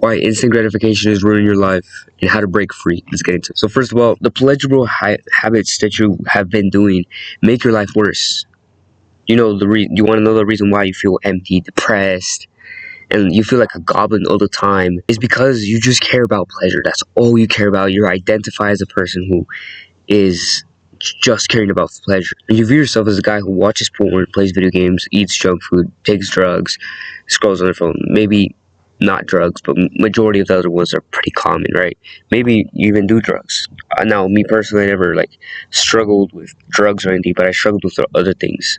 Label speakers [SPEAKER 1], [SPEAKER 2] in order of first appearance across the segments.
[SPEAKER 1] why instant gratification is ruining your life, and how to break free. Let's get into it. So first of all, the pleasurable habits that you have been doing make your life worse. You know you want to know the reason why you feel empty, depressed, and you feel like a goblin all the time is because you just care about pleasure. That's all you care about. You identify as a person who is just caring about pleasure. And you view yourself as a guy who watches porn, plays video games, eats junk food, takes drugs, scrolls on their phone. Maybe not drugs, but majority of the other ones are pretty common, right? Maybe you even do drugs. Now, me personally, I never struggled with drugs or anything, but I struggled with other things.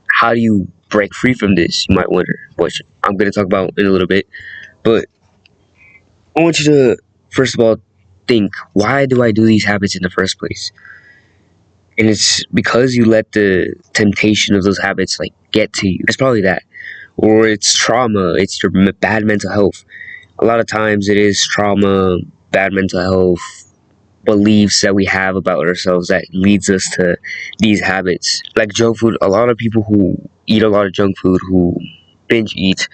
[SPEAKER 1] How do you break free from this, you might wonder, which I'm going to talk about in a little bit. But I want you to, first of all, think, why do I do these habits in the first place? And it's because you let the temptation of those habits get to you. It's probably that. Or it's trauma, it's your bad mental health. A lot of times it is trauma, bad mental health, beliefs that we have about ourselves that leads us to these habits. Like junk food, a lot of people who eat a lot of junk food, who binge eat,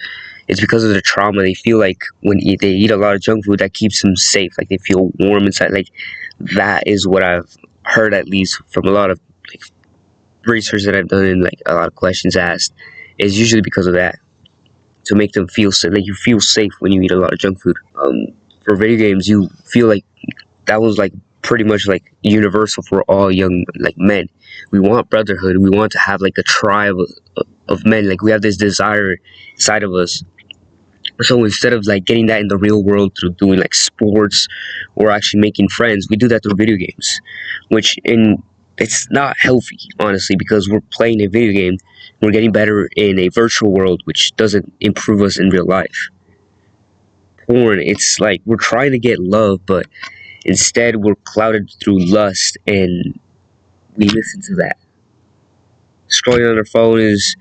[SPEAKER 1] it's because of the trauma. They feel like when they eat a lot of junk food, that keeps them safe. They feel warm inside. That is what I've heard, at least from a lot of research that I've done and a lot of questions asked, is usually because of that. To make them feel safe. You feel safe when you eat a lot of junk food. For video games, you feel like that was pretty much universal for all young men. We want brotherhood. We want to have a tribe of men. We have this desire inside of us. So instead of getting that in the real world through doing sports or actually making friends, we do that through video games, it's not healthy, honestly, because we're playing a video game. We're getting better in a virtual world, which doesn't improve us in real life. Porn, it's we're trying to get love, but instead we're clouded through lust, and we listen to that. Scrolling on our phone is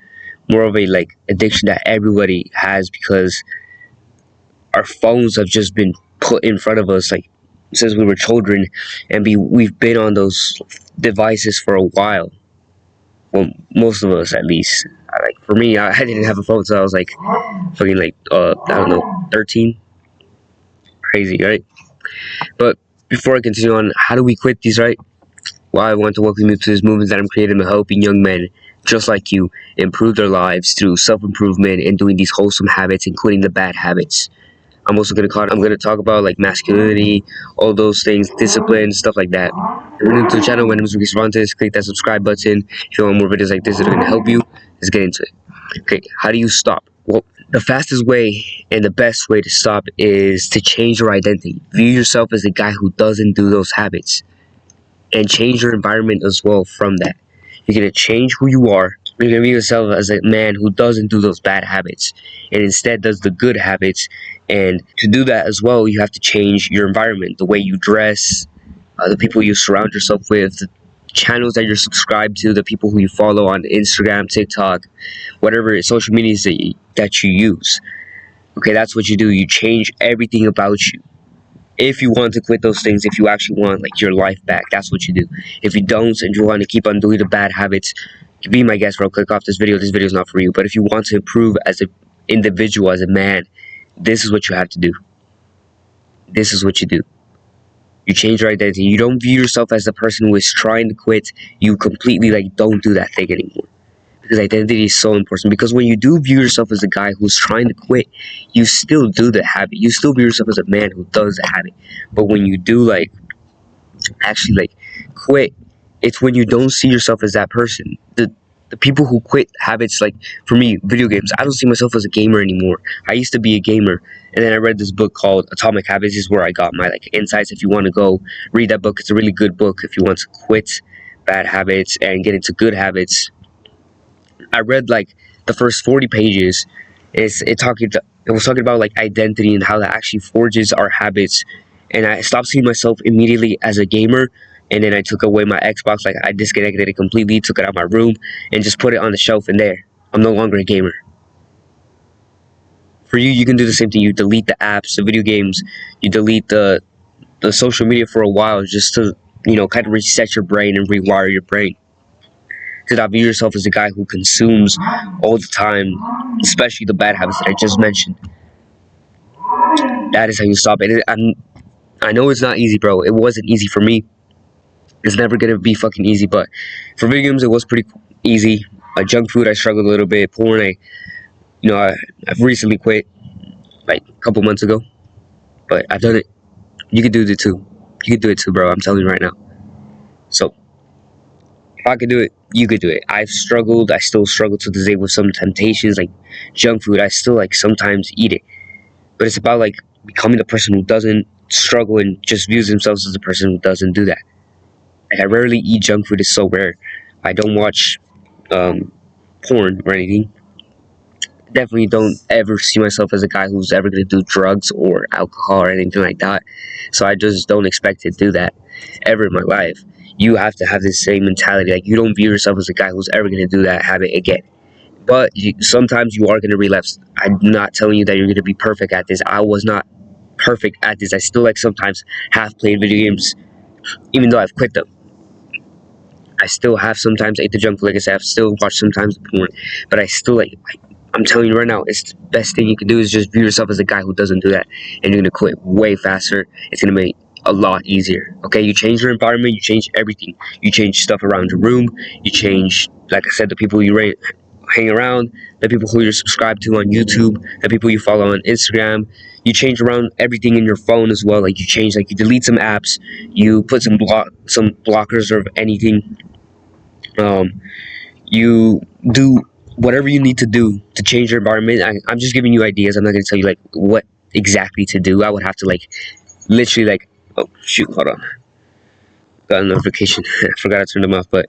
[SPEAKER 1] more of a addiction that everybody has, because our phones have just been put in front of us since we were children, and we've been on those devices for a while. Well, most of us, at least. For me, I didn't have a phone until I was fucking I don't know, 13. Crazy, right? But before I continue on, how do we quit these, right? Well, I want to welcome you to this movement that I'm creating, helping young men just like you improve their lives through self-improvement and doing these wholesome habits, including the bad habits. I'm also going to talk about masculinity, all those things, discipline, stuff like that. If you're new to the channel, my name is Ricky Cervantes. Click that subscribe button if you want more videos like this that are going to help you. Let's get into it. Okay, how do you stop? Well, the fastest way and the best way to stop is to change your identity. View yourself as a guy who doesn't do those habits, and change your environment as well from that. You're going to change who you are. You're going to view yourself as a man who doesn't do those bad habits and instead does the good habits. And to do that as well, you have to change your environment, the way you dress, the people you surround yourself with, the channels that you're subscribed to, the people who you follow on Instagram, TikTok, whatever social medias that you use. Okay, that's what you do. You change everything about you. If you want to quit those things, if you actually want your life back, that's what you do. If you don't and you want to keep on doing the bad habits, be my guest, bro. Click off this video. This video is not for you. But if you want to improve as an individual, as a man, this is what you have to do. This is what you do. You change your identity. You don't view yourself as the person who is trying to quit. You completely don't do that thing anymore. Because identity is so important. Because when you do view yourself as a guy who's trying to quit, you still do the habit. You still view yourself as a man who does the habit. But when you do actually quit, it's when you don't see yourself as that person. The people who quit habits, for me, video games, I don't see myself as a gamer anymore. I used to be a gamer, and then I read this book called Atomic Habits. This is where I got my insights. If you want to go read that book, it's a really good book if you want to quit bad habits and get into good habits. I read the first 40 pages. It was talking about identity and how that actually forges our habits. And I stopped seeing myself immediately as a gamer. And then I took away my Xbox. I disconnected it completely, took it out of my room, and just put it on the shelf in there. I'm no longer a gamer. For you, you can do the same thing. You delete the apps, the video games. You delete the social media for a while, just to kind of reset your brain and rewire your brain. To not view yourself as a guy who consumes all the time, especially the bad habits that I just mentioned. That is how you stop it. I know it's not easy, bro. It wasn't easy for me. It's never gonna be fucking easy, but for video games, it was pretty easy. Junk food, I struggled a little bit. Porn, I've recently quit, like a couple months ago, but I've done it. You could do it too. You could do it too, bro. I'm telling you right now. So if I could do it, you could do it. I've struggled. I still struggle to this day with some temptations, like junk food. I still like sometimes eat it, but it's about like becoming the person who doesn't struggle and just views themselves as the person who doesn't do that. Like I rarely eat junk food. It's so rare. I don't watch porn or anything. Definitely don't ever see myself as a guy who's ever going to do drugs or alcohol or anything like that. So I just don't expect to do that ever in my life. You have to have the same mentality. Like you don't view yourself as a guy who's ever going to do that habit again. But sometimes you are going to relapse. I'm not telling you that you're going to be perfect at this. I was not perfect at this. I still like sometimes half played video games, even though I've quit them. I still have sometimes ate the junk food. Like I said, I've still watched sometimes porn, but I still like. I'm telling you right now, it's the best thing you can do is just view yourself as a guy who doesn't do that, and you're gonna quit way faster. It's gonna make a lot easier. Okay, you change your environment, you change everything. You change stuff around your room. You change, like I said, the people you hang around, the people who you're subscribed to on YouTube, the people you follow on Instagram. You change around everything in your phone as well. Like you change, like you delete some apps, you put some blockers of anything. You do whatever you need to do to change your environment. I'm just giving you ideas. I'm not going to tell you like what exactly to do. I would have to like literally like, oh shoot, hold on, got a notification. I forgot to turn them off. But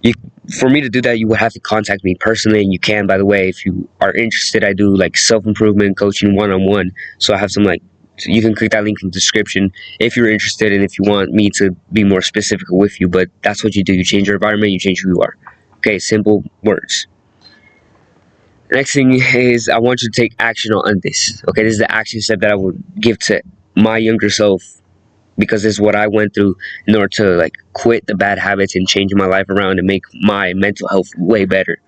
[SPEAKER 1] you, for me to do that, you would have to contact me personally, and you can, by the way, if you are interested. I do like self-improvement coaching one-on-one, so I have some like, so you can click that link in the description if you're interested and if you want me to be more specific with you. But that's what you do. You change your environment, you change who you are. Okay, simple words. Next thing is I want you to take action on this. Okay, this is the action step that I would give to my younger self, because this is what I went through in order to like quit the bad habits and change my life around and make my mental health way better.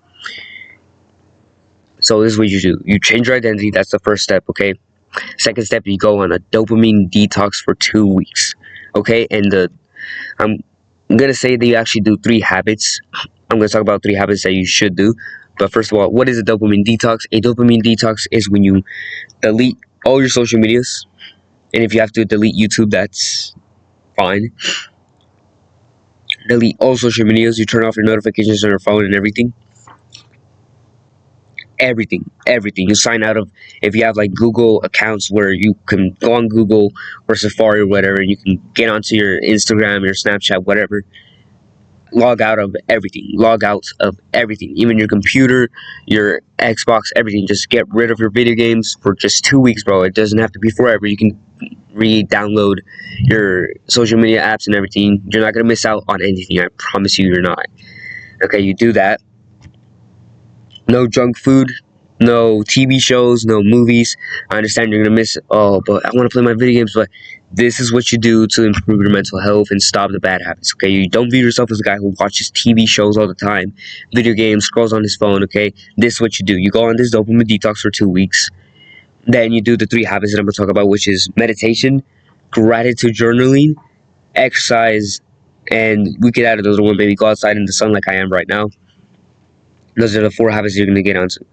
[SPEAKER 1] So this is what you do. You change your identity. That's the first step. Okay. Second step, you go on a dopamine detox for 2 weeks. Okay, and I'm gonna say that you actually do 3 habits. I'm gonna talk about 3 habits that you should do. But first of all, what is a dopamine detox? A dopamine detox is when you delete all your social medias, and if you have to delete YouTube, that's fine. Delete all social medias. You turn off your notifications on your phone and everything. Everything. You sign out of, if you have like Google accounts where you can go on Google or Safari or whatever, and you can get onto your Instagram, your Snapchat, whatever. Log out of everything. Log out of everything. Even your computer, your Xbox, everything. Just get rid of your video games for just 2 weeks, bro. It doesn't have to be forever. You can re-download your social media apps and everything. You're not gonna miss out on anything. I promise you, you're not. Okay, you do that. No junk food, no TV shows, no movies. I understand you're gonna miss, oh, but I want to play my video games. But this is what you do to improve your mental health and stop the bad habits. Okay, you don't view yourself as a guy who watches TV shows all the time, video games, scrolls on his phone. Okay, this is what you do. You go on this dopamine detox for 2 weeks. Then you do the 3 habits that I'm gonna talk about, which is meditation, gratitude journaling, exercise, and we could add another one. Maybe go outside in the sun like I am right now. Those are the 4 habits you're gonna get onto.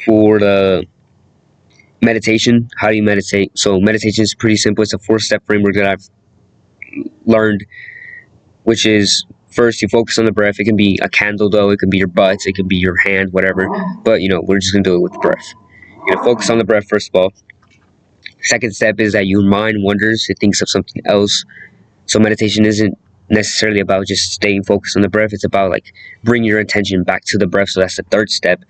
[SPEAKER 1] For the meditation, how do you meditate? So meditation is pretty simple. It's a 4-step framework that I've learned, which is first you focus on the breath. It can be a candle though, it can be your butt, it can be your hand, whatever. But we're just gonna do it with the breath. You're gonna focus on the breath first of all. Second step is that your mind wanders, it thinks of something else. So meditation isn't necessarily about just staying focused on the breath. It's about like bringing your attention back to the breath. So that's the third step.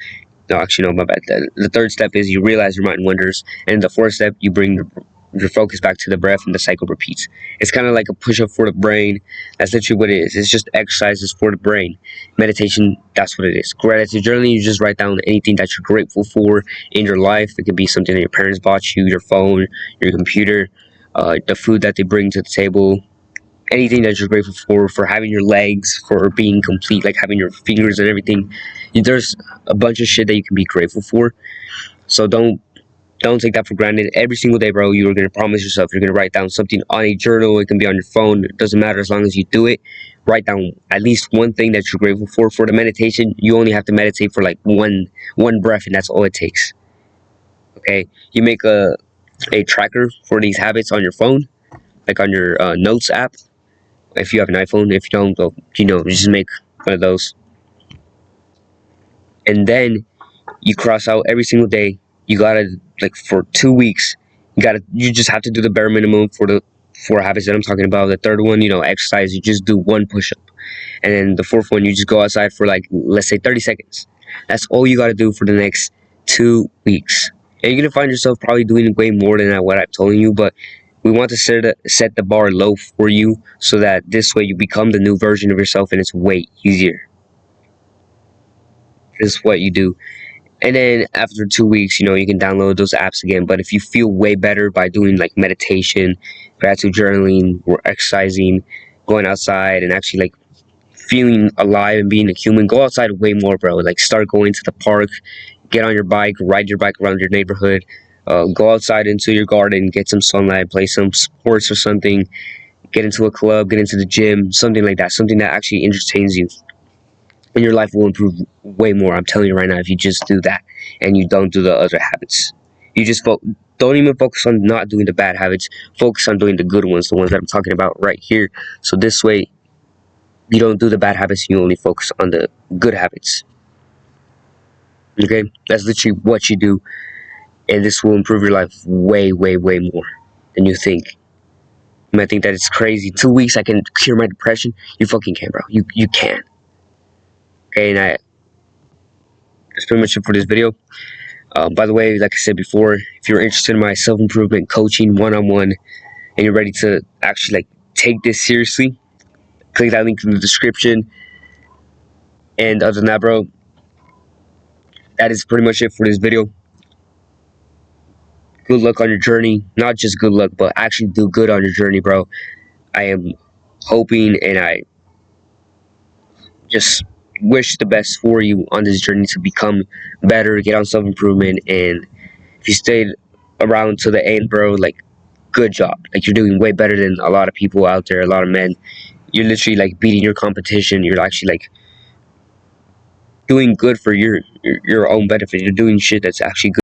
[SPEAKER 1] No, actually, no, my bad. The third step is you realize your mind wanders, and the fourth step, you bring your focus back to the breath, and the cycle repeats. It's kind of like a push-up for the brain. That's literally what it is. It's just exercises for the brain. Meditation, that's what it is. Gratitude journaling, you just write down anything that you're grateful for in your life. It could be something that your parents bought you, your phone, your computer, the food that they bring to the table, anything that you're grateful for having your legs, for being complete, like having your fingers and everything. There's a bunch of shit that you can be grateful for. So don't take that for granted. Every single day, bro, you're gonna promise yourself you're gonna write down something on a journal. It can be on your phone. It doesn't matter as long as you do it. Write down at least one thing that you're grateful for. For the meditation, you only have to meditate for like one breath, and that's all it takes. Okay, you make a tracker for these habits on your phone, like on your notes app. If you have an iPhone, if you don't, well, just make one of those, and then you cross out every single day. You gotta, like, for 2 weeks. You just have to do the bare minimum for the 4 habits that I'm talking about. The third one, exercise. You just do one push up, and then the fourth one, you just go outside for, like, let's say 30 seconds. That's all you gotta do for the next 2 weeks. And you're gonna find yourself probably doing way more than what I'm telling you, but we want to set the bar low for you so that this way you become the new version of yourself, and it's way easier. This is what you do. And then after 2 weeks, you can download those apps again. But if you feel way better by doing like meditation, gratitude journaling, or exercising, going outside and actually like feeling alive and being a human, go outside way more, bro. Like, start going to the park, get on your bike, ride your bike around your neighborhood, go outside into your garden, get some sunlight, play some sports or something, get into a club, get into the gym, something like that, something that actually entertains you, and your life will improve way more. I'm telling you right now, if you just do that and you don't do the other habits. You just don't even focus on not doing the bad habits. Focus on doing the good ones, the ones that I'm talking about right here. So this way, you don't do the bad habits. You only focus on the good habits. Okay, that's literally what you do, and this will improve your life way, way, way more than you think. You might think that it's crazy. 2 weeks, I can cure my depression. You fucking can, bro. You can. Okay, and that's pretty much it for this video. By the way, like I said before, if you're interested in my self-improvement coaching one-on-one and you're ready to actually like take this seriously, click that link in the description. And other than that, bro, that is pretty much it for this video. Good luck on your journey. Not just good luck, but actually do good on your journey, bro. I am hoping and I just wish the best for you on this journey to become better, get on self-improvement. And if you stayed around to the end, bro, like, good job. Like, you're doing way better than a lot of people out there, a lot of men. You're literally like beating your competition. You're actually like doing good for your own benefit. You're doing shit that's actually good.